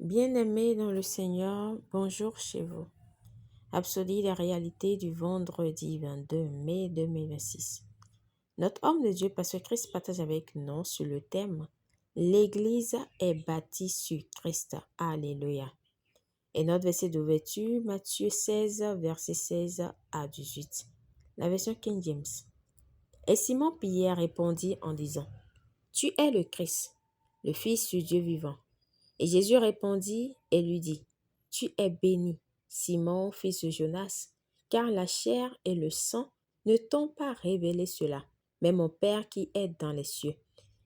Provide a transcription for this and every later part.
Bien-aimés dans le Seigneur, bonjour chez vous. Absolue la réalité du vendredi 22 mai 2026. Notre homme de Dieu, Pasteur Christ, partage avec nous sur le thème L'Église est bâtie sur Christ. Alléluia. Et notre verset d'ouverture, Matthieu 16, verset 16 à 18. La version King James. Et Simon-Pierre répondit en disant, Tu es le Christ, le Fils du Dieu vivant. Et Jésus répondit et lui dit, Tu es béni, Simon, fils de Jonas, car la chair et le sang ne t'ont pas révélé cela, mais mon Père qui est dans les cieux.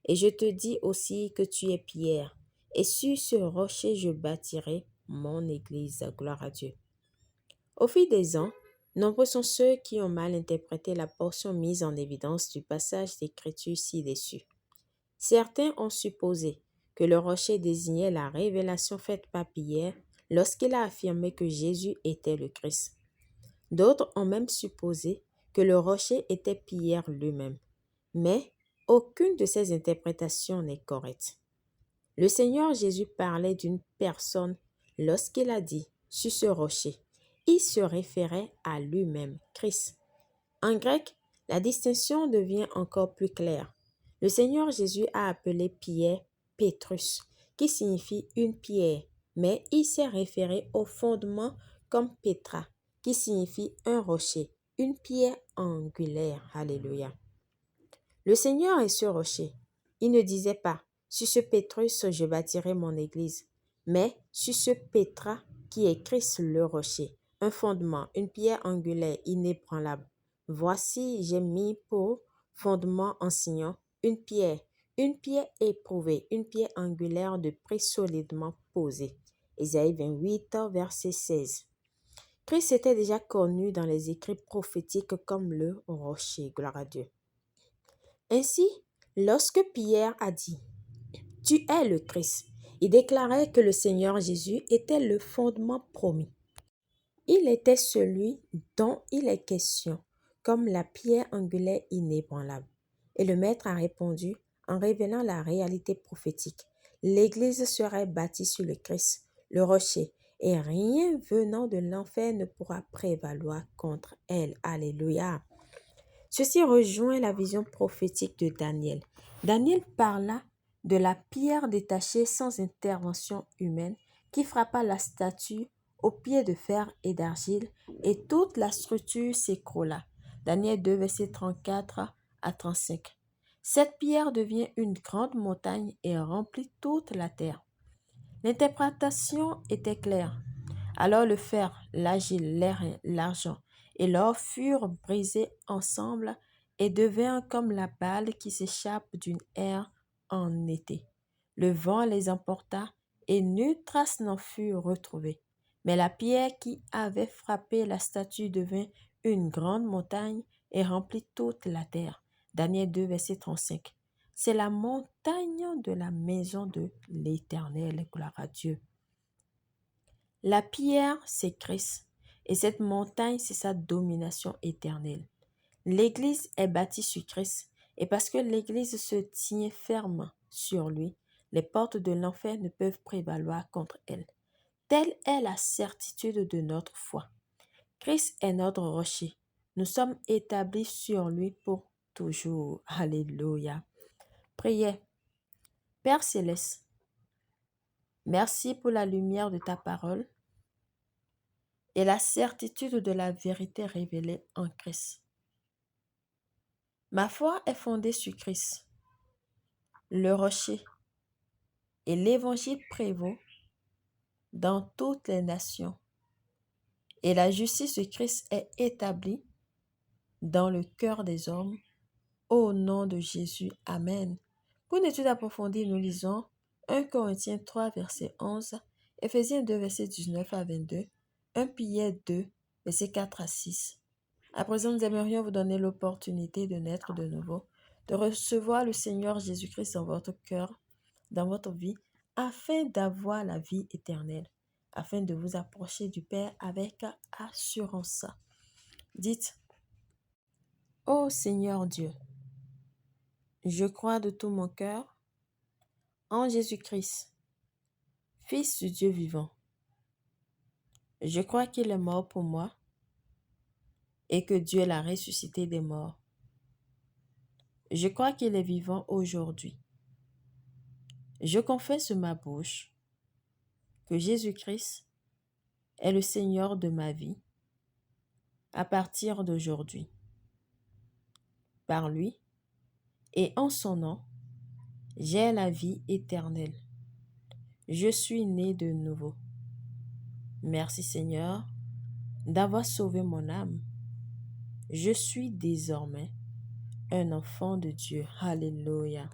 Et je te dis aussi que tu es Pierre, et sur ce rocher je bâtirai mon église. Gloire à Dieu. Au fil des ans, nombreux sont ceux qui ont mal interprété la portion mise en évidence du passage d'écriture ci-dessus. Certains ont supposé que le rocher désignait la révélation faite par Pierre lorsqu'il a affirmé que Jésus était le Christ. D'autres ont même supposé que le rocher était Pierre lui-même. Mais aucune de ces interprétations n'est correcte. Le Seigneur Jésus parlait d'une personne lorsqu'il a dit « sur ce rocher ». Il se référait à lui-même, Christ. En grec, la distinction devient encore plus claire. Le Seigneur Jésus a appelé Pierre Pétrus, qui signifie une pierre, mais il s'est référé au fondement comme Petra, qui signifie un rocher, une pierre angulaire. Alléluia. Le Seigneur est ce rocher. Il ne disait pas, sur ce Pétrus je bâtirai mon église, mais sur ce Petra qui est Christ le rocher, un fondement, une pierre angulaire inébranlable. Voici, j'ai mis pour fondement enseignant une pierre éprouvée, une pierre angulaire de prix solidement posée. Ésaïe 28, verset 16. Christ était déjà connu dans les écrits prophétiques comme le rocher. Gloire à Dieu. Ainsi, lorsque Pierre a dit « Tu es le Christ », il déclarait que le Seigneur Jésus était le fondement promis. Il était celui dont il est question, comme la pierre angulaire inébranlable. Et le Maître a répondu en révélant la réalité prophétique. L'Église serait bâtie sur le Christ, le rocher, et rien venant de l'enfer ne pourra prévaloir contre elle. Alléluia. Ceci rejoint la vision prophétique de Daniel. Daniel parla de la pierre détachée sans intervention humaine qui frappa la statue aux pieds de fer et d'argile et toute la structure s'écroula. Daniel 2, verset 34 à 35. Cette pierre devient une grande montagne et remplit toute la terre. L'interprétation était claire. Alors le fer, l'argile, l'airain, l'argent et l'or furent brisés ensemble et devinrent comme la balle qui s'échappe d'une aire en été. Le vent les emporta et nulle trace n'en fut retrouvée. Mais la pierre qui avait frappé la statue devint une grande montagne et remplit toute la terre. Daniel 2, verset 35. C'est la montagne de la maison de l'Éternel. Gloire à Dieu. La pierre, c'est Christ, et cette montagne, c'est sa domination éternelle. L'Église est bâtie sur Christ, et parce que l'Église se tient ferme sur lui, les portes de l'enfer ne peuvent prévaloir contre elle. Telle est la certitude de notre foi. Christ est notre rocher. Nous sommes établis sur lui pour toujours. Alléluia. Priez. Père céleste, merci pour la lumière de ta parole et la certitude de la vérité révélée en Christ. Ma foi est fondée sur Christ, le rocher, et l'évangile prévaut dans toutes les nations, et la justice de Christ est établie dans le cœur des hommes, au nom de Jésus. Amen. Pour une étude approfondie, nous lisons 1 Corinthiens 3, verset 11, Éphésiens 2, verset 19 à 22, 1 Pierre 2, verset 4 à 6. À présent, nous aimerions vous donner l'opportunité de naître de nouveau, de recevoir le Seigneur Jésus-Christ dans votre cœur, dans votre vie, afin d'avoir la vie éternelle, afin de vous approcher du Père avec assurance. Dites, ô Seigneur Dieu, je crois de tout mon cœur en Jésus-Christ, Fils du Dieu vivant, je crois qu'il est mort pour moi et que Dieu l'a ressuscité des morts. Je crois qu'il est vivant aujourd'hui. Je confesse de ma bouche que Jésus-Christ est le Seigneur de ma vie à partir d'aujourd'hui. Par lui et en son nom, j'ai la vie éternelle. Je suis né de nouveau. Merci Seigneur d'avoir sauvé mon âme. Je suis désormais un enfant de Dieu. Alléluia.